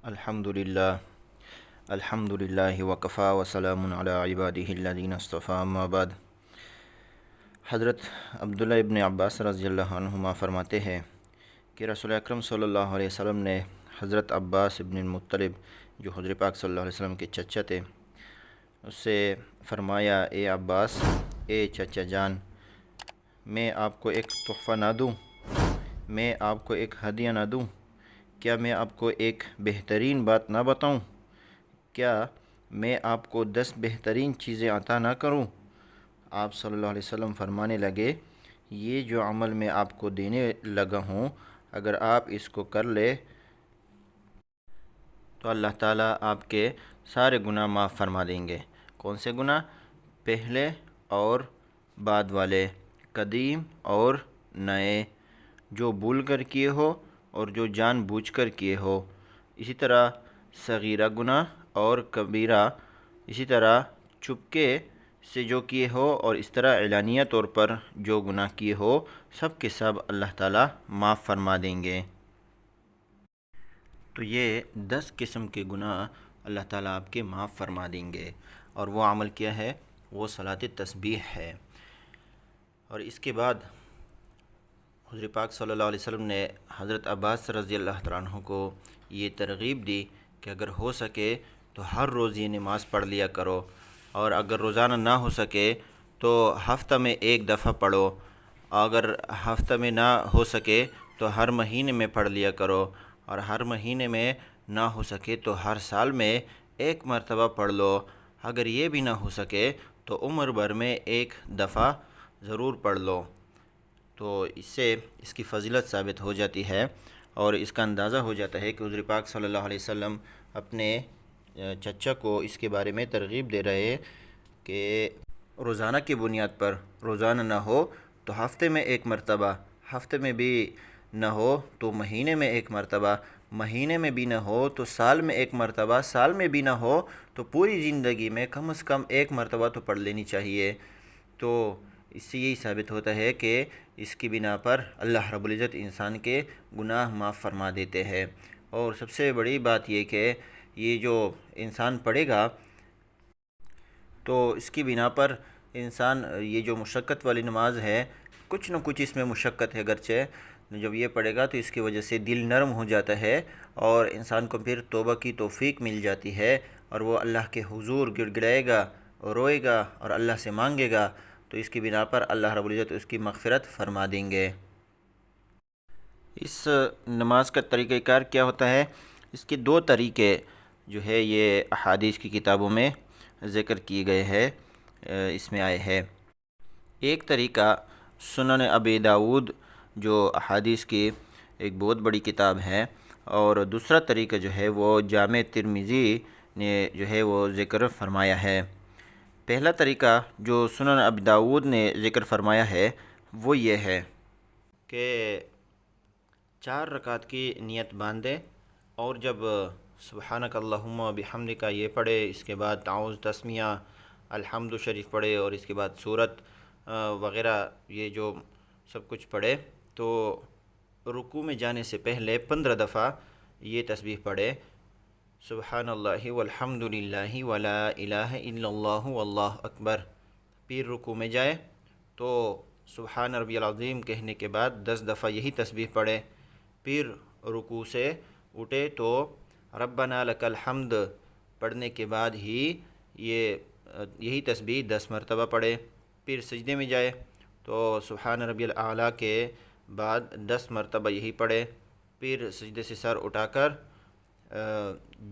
الحمدللہ وکفا وسلام علی عبادہ الذین اصطفیٰ اما بعد۔ حضرت عبداللہ ابن عباس رضی اللہ عنہما فرماتے ہیں کہ رسول اکرم صلی اللہ علیہ وسلم نے حضرت عباس ابن المطلب جو حضور پاک صلی اللہ علیہ وسلم کے چچا تھے اس سے فرمایا، اے عباس، اے چچا جان، میں آپ کو ایک تحفہ نہ دوں، میں آپ کو ایک ہدیہ نہ دوں، کیا میں آپ کو ایک بہترین بات نہ بتاؤں، کیا میں آپ کو 10 بہترین چیزیں عطا نہ کروں؟ آپ صلی اللہ علیہ وسلم فرمانے لگے، یہ جو عمل میں آپ کو دینے لگا ہوں، اگر آپ اس کو کر لے تو اللہ تعالیٰ آپ کے سارے گناہ معاف فرما دیں گے۔ کون سے گناہ؟ پہلے اور بعد والے، قدیم اور نئے، جو بھول کر کیے ہو اور جو جان بوجھ کر کیے ہو، اسی طرح صغیرہ گناہ اور کبیرہ، اسی طرح چپکے سے جو کیے ہو اور اس طرح اعلانیہ طور پر جو گناہ کیے ہو، سب کے سب اللہ تعالیٰ معاف فرما دیں گے۔ تو یہ 10 قسم کے گناہ اللہ تعالیٰ آپ کے معاف فرما دیں گے، اور وہ عمل کیا ہے؟ وہ صلاۃ تسبیح ہے۔ اور اس کے بعد حضور پاک صلی اللہ علیہ وسلم نے حضرت عباس رضی اللہ تعالیٰ عنہ کو یہ ترغیب دی کہ اگر ہو سکے تو ہر روز یہ نماز پڑھ لیا کرو، اور اگر روزانہ نہ ہو سکے تو ہفتہ میں ایک دفعہ پڑھو، اگر ہفتہ میں نہ ہو سکے تو ہر مہینے میں پڑھ لیا کرو، اور ہر مہینے میں نہ ہو سکے تو ہر سال میں ایک مرتبہ پڑھ لو، اگر یہ بھی نہ ہو سکے تو عمر بھر میں ایک دفعہ ضرور پڑھ لو۔ تو اس سے اس کی فضیلت ثابت ہو جاتی ہے، اور اس کا اندازہ ہو جاتا ہے کہ حضور پاک صلی اللہ علیہ وسلم اپنے چچا کو اس کے بارے میں ترغیب دے رہے ہیں کہ روزانہ کی بنیاد پر، روزانہ نہ ہو تو ہفتے میں ایک مرتبہ، ہفتے میں بھی نہ ہو تو مہینے میں ایک مرتبہ، مہینے میں بھی نہ ہو تو سال میں ایک مرتبہ، سال میں بھی نہ ہو تو پوری زندگی میں کم از کم ایک مرتبہ تو پڑھ لینی چاہیے۔ تو اس سے یہی ثابت ہوتا ہے کہ اس کی بنا پر اللہ رب العزت انسان کے گناہ معاف فرما دیتے ہیں۔ اور سب سے بڑی بات یہ کہ یہ جو انسان پڑھے گا تو اس کی بنا پر انسان، یہ جو مشقت والی نماز ہے، کچھ نہ کچھ اس میں مشقت ہے اگرچہ، جب یہ پڑھے گا تو اس کی وجہ سے دل نرم ہو جاتا ہے، اور انسان کو پھر توبہ کی توفیق مل جاتی ہے، اور وہ اللہ کے حضور گڑ گڑائے گا، روئے گا اور اللہ سے مانگے گا، تو اس کی بنا پر اللہ رب العزت اس کی مغفرت فرما دیں گے۔ اس نماز کا طریقہ کار کیا ہوتا ہے؟ اس کے 2 طریقے جو ہے یہ احادیث کی کتابوں میں ذکر کیے گئے ہیں، اس میں آئے ہیں۔ ایک طریقہ سنن ابی داؤد جو احادیث کی ایک بہت بڑی کتاب ہے، اور دوسرا طریقہ جو ہے وہ جامع ترمذی نے جو ہے وہ ذکر فرمایا ہے۔ پہلا طریقہ جو سنن ابی داؤد نے ذکر فرمایا ہے وہ یہ ہے کہ 4 رکعت کی نیت باندھے، اور جب سبحانک اللہم و بحمدک یہ پڑھے، اس کے بعد تعوذ، تسمیہ، الحمد شریف پڑھے، اور اس کے بعد سورت وغیرہ یہ جو سب کچھ پڑھے، تو رکوع میں جانے سے پہلے 15 دفعہ یہ تسبیح پڑھے، سبحان اللہ والحمد للہ ولا الہ الا اللہ واللہ اکبر۔ پھر رکوع میں جائے تو سبحان ربی العظیم کہنے کے بعد 10 دفعہ یہی تسبیح پڑھے، پھر رکوع سے اٹھے تو ربنا لک الحمد پڑھنے کے بعد ہی یہی تسبیح 10 مرتبہ پڑھے، پھر سجدے میں جائے تو سبحان ربی الاعلیٰ کے بعد 10 مرتبہ یہی پڑھے، پھر سجدے سے سر اٹھا کر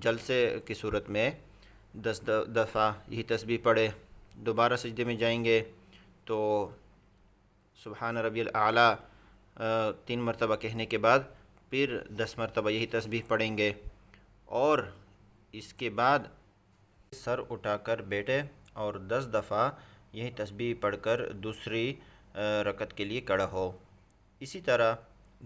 جلسے کی صورت میں 10 دفعہ یہی تسبیح پڑھے، دوبارہ سجدے میں جائیں گے تو سبحان ربی الاعلیٰ 3 مرتبہ کہنے کے بعد پھر 10 مرتبہ یہی تسبیح پڑھیں گے، اور اس کے بعد سر اٹھا کر بیٹھے اور 10 دفعہ یہی تسبیح پڑھ کر دوسری رکعت کے لیے کھڑا ہو۔ اسی طرح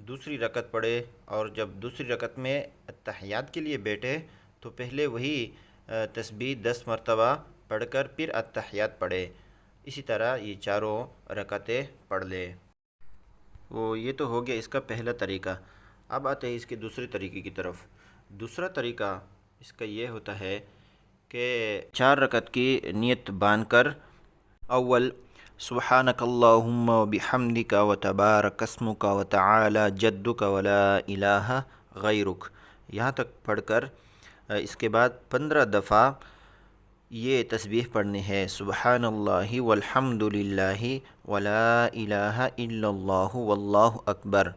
دوسری رکعت پڑھے، اور جب دوسری رکعت میں اتحیات کے لیے بیٹھے تو پہلے وہی تسبیح 10 مرتبہ پڑھ کر پھر اتحیات پڑھے، اسی طرح یہ چاروں رکعتیں پڑھ لے۔ یہ تو ہو گیا اس کا پہلا طریقہ۔ اب آتے ہیں اس کے دوسرے طریقے کی طرف۔ دوسرا طریقہ اس کا یہ ہوتا ہے کہ 4 رکعت کی نیت باندھ کر اول سبحانک اللہم و بحمدک و تبارک اسمک و تعالی جدک ولا الہ غیرک یہاں تک پڑھ کر اس کے بعد 15 دفعہ یہ تسبیح پڑھنی ہے، سبحان اللہ والحمد للہ ولا الہ الا اللہ واللہ اکبر،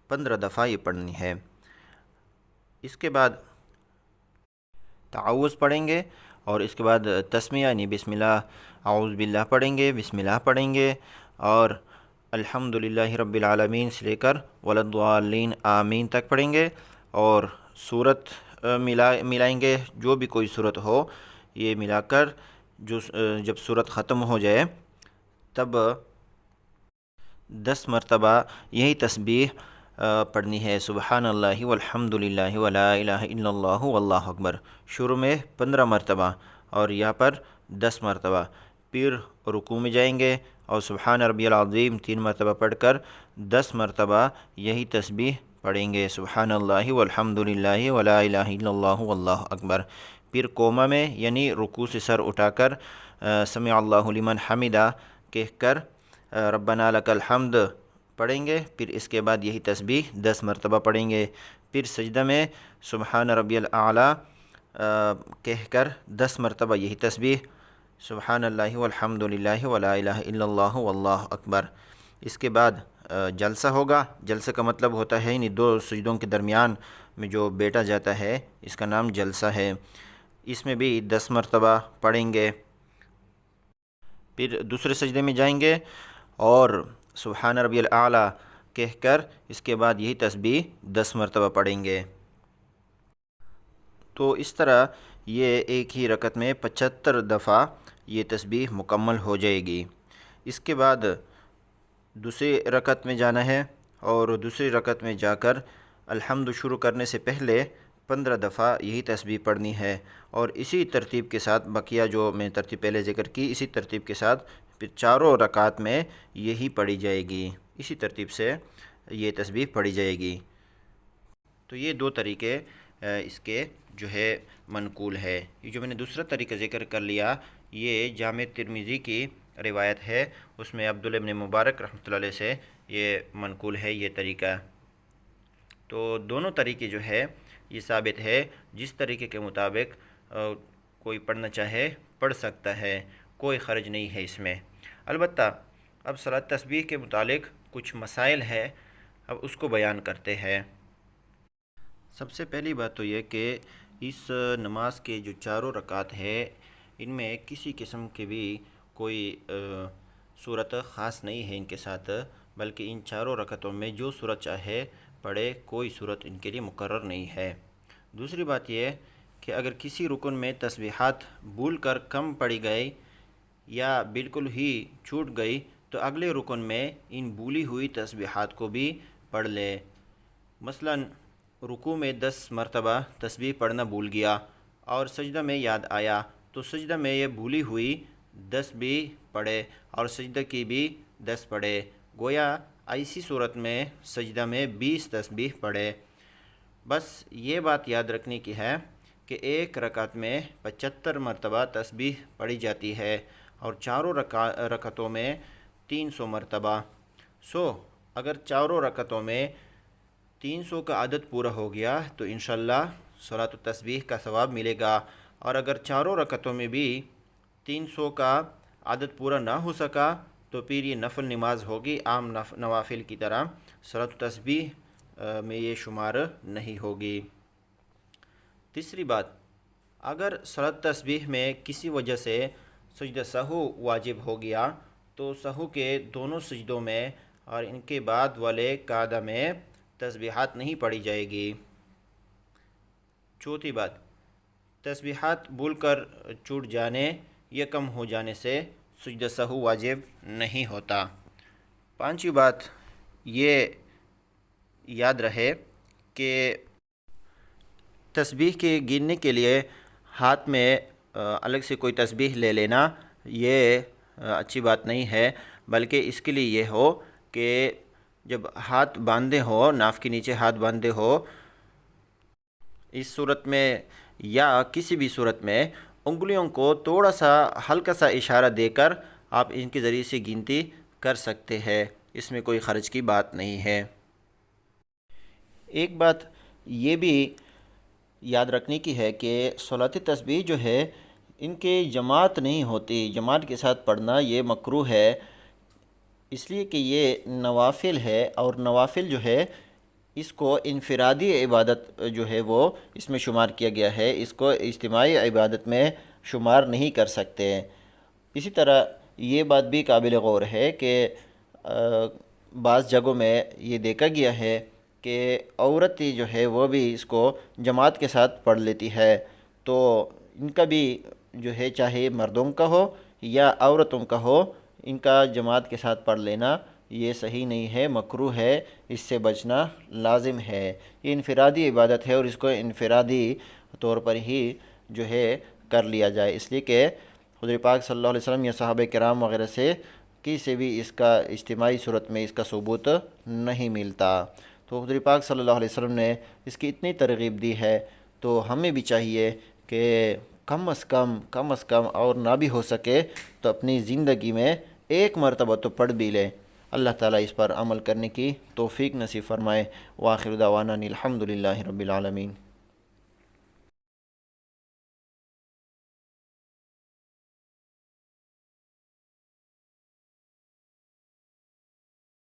15 دفعہ یہ پڑھنی ہے۔ اس کے بعد تعوذ پڑھیں گے اور اس کے بعد تسمیہ یعنی بسم اللہ اعوذ باللہ پڑھیں گے، بسم اللہ پڑھیں گے اور الحمد للہ رب العالمین سے لے کر ولا الضالین آمین تک پڑھیں گے، اور صورت ملائیں گے، جو بھی کوئی صورت ہو یہ ملا کر جب صورت ختم ہو جائے تب 10 مرتبہ یہی تسبیح پڑھنی ہے، سبحان اللہ والحمد للہ ولا الہ الا اللہ واللہ اکبر، شروع میں 15 مرتبہ اور یہاں پر 10 مرتبہ، پھر رکوع میں جائیں گے اور سبحان ربی العظیم 3 مرتبہ پڑھ کر 10 مرتبہ یہی تسبیح پڑھیں گے، سبحان اللہ والحمد للہ ولا الہ الا اللہ واللہ اکبر، پھر قوما میں یعنی رکوع سے سر اٹھا کر سمع اللہ لمن حمدہ کہہ کر ربنا لک الحمد پڑھیں گے، پھر اس کے بعد یہی تسبیح 10 مرتبہ پڑھیں گے، پھر سجدہ میں سبحان ربی الاعلیٰ کہہ کر 10 مرتبہ یہی تسبیح سبحان اللہ والحمد للہ ولا الہ الا اللہ واللہ اکبر۔ اس کے بعد جلسہ ہوگا، جلسہ کا مطلب ہوتا ہے یعنی 2 سجدوں کے درمیان میں جو بیٹھا جاتا ہے اس کا نام جلسہ ہے، اس میں بھی 10 مرتبہ پڑھیں گے، پھر دوسرے سجدے میں جائیں گے اور سبحان ربی الاعلیٰ کہہ کر اس کے بعد یہی تسبیح 10 مرتبہ پڑھیں گے۔ تو اس طرح یہ ایک ہی رکعت میں 75 دفعہ یہ تسبیح مکمل ہو جائے گی۔ اس کے بعد دوسری رکعت میں جانا ہے اور دوسری رکعت میں جا کر الحمد شروع کرنے سے پہلے 15 دفعہ یہی تسبیح پڑھنی ہے، اور اسی ترتیب کے ساتھ بقیہ جو میں ترتیب پہلے ذکر کی اسی ترتیب کے ساتھ پھر چاروں رکعات میں یہی پڑھی جائے گی، اسی ترتیب سے یہ تسبیح پڑھی جائے گی۔ تو یہ 2 طریقے اس کے جو ہے منقول ہے۔ یہ جو میں نے دوسرا طریقہ ذکر کر لیا یہ جامع ترمذی کی روایت ہے، اس میں عبداللہ ابن مبارک رحمۃ اللہ علیہ سے یہ منقول ہے یہ طریقہ۔ تو دونوں طریقے جو ہے یہ ثابت ہے، جس طریقے کے مطابق کوئی پڑھنا چاہے پڑھ سکتا ہے، کوئی حرج نہیں ہے اس میں۔ البتہ اب صلاۃ تسبیح کے متعلق کچھ مسائل ہے، اب اس کو بیان کرتے ہیں۔ سب سے پہلی بات تو یہ کہ اس نماز کے جو چاروں رکعات ہے ان میں کسی قسم کی بھی کوئی صورت خاص نہیں ہے ان کے ساتھ، بلکہ ان چاروں رکعتوں میں جو صورت چاہے پڑھے، کوئی صورت ان کے لیے مقرر نہیں ہے۔ دوسری بات یہ کہ اگر کسی رکن میں تسبیحات بھول کر کم پڑھی گئی یا بالکل ہی چھوٹ گئی تو اگلے رکن میں ان بھولی ہوئی تسبیحات کو بھی پڑھ لے۔ مثلا رکوع میں 10 مرتبہ تسبیح پڑھنا بھول گیا اور سجدہ میں یاد آیا تو سجدہ میں یہ بھولی ہوئی 10 بھی پڑھے اور سجدہ کی بھی 10 پڑھے، گویا ایسی صورت میں سجدہ میں 20 تسبیح پڑھے۔ بس یہ بات یاد رکھنے کی ہے کہ ایک رکعت میں 75 مرتبہ تسبیح پڑھی جاتی ہے اور چاروں رکعتوں میں 300 مرتبہ۔ اگر چاروں رکعتوں میں 300 کا عدد پورا ہو گیا تو انشاءاللہ صلاۃ التسبیح کا ثواب ملے گا، اور اگر چاروں رکعتوں میں بھی 300 کا عدد پورا نہ ہو سکا تو پھر یہ نفل نماز ہوگی، عام نوافل کی طرح صلاۃ التسبیح میں یہ شمار نہیں ہوگی۔ تیسری بات، اگر صلاۃ تسبیح میں کسی وجہ سے سجدہ سہو واجب ہو گیا تو سہو کے دونوں سجدوں میں اور ان کے بعد والے قعدہ میں تسبیحات نہیں پڑھی جائے گی۔ چوتھی بات، تسبیحات بھول کر چھوٹ جانے یا کم ہو جانے سے سجدہ سہو واجب نہیں ہوتا۔ پانچویں بات یہ یاد رہے کہ تسبیح کے گننے کے لیے ہاتھ میں الگ سے کوئی تسبیح لے لینا یہ اچھی بات نہیں ہے، بلکہ اس کے لیے یہ ہو کہ جب ہاتھ باندھے ہو، ناف کے نیچے ہاتھ باندھے ہو، اس صورت میں یا کسی بھی صورت میں انگلیوں کو تھوڑا سا ہلکا سا اشارہ دے کر آپ ان کے ذریعے سے گنتی کر سکتے ہیں، اس میں کوئی حرج کی بات نہیں ہے۔ ایک بات یہ بھی یاد رکھنے کی ہے کہ صلاۃ تسبیح جو ہے ان کے جماعت نہیں ہوتی، جماعت کے ساتھ پڑھنا یہ مکروہ ہے، اس لیے کہ یہ نوافل ہے، اور نوافل جو ہے اس کو انفرادی عبادت جو ہے وہ اس میں شمار کیا گیا ہے، اس کو اجتماعی عبادت میں شمار نہیں کر سکتے۔ اسی طرح یہ بات بھی قابل غور ہے کہ بعض جگہوں میں یہ دیکھا گیا ہے کہ عورت جو ہے وہ بھی اس کو جماعت کے ساتھ پڑھ لیتی ہے، تو ان کا بھی جو ہے چاہے مردوں کا ہو یا عورتوں کا ہو، ان کا جماعت کے ساتھ پڑھ لینا یہ صحیح نہیں ہے، مکروہ ہے، اس سے بچنا لازم ہے۔ یہ انفرادی عبادت ہے اور اس کو انفرادی طور پر ہی جو ہے کر لیا جائے، اس لیے کہ حضور پاک صلی اللہ علیہ وسلم یا صحابہ کرام وغیرہ سے کسی بھی اس کا اجتماعی صورت میں اس کا ثبوت نہیں ملتا۔ تو حضور پاک صلی اللہ علیہ وسلم نے اس کی اتنی ترغیب دی ہے، تو ہمیں بھی چاہیے کہ کم از کم اور نہ بھی ہو سکے تو اپنی زندگی میں ایک مرتبہ تو پڑھ بھی لیں۔ اللہ تعالیٰ اس پر عمل کرنے کی توفیق نصیب فرمائے۔ وآخر دعوانا الحمد للہ رب العالمین۔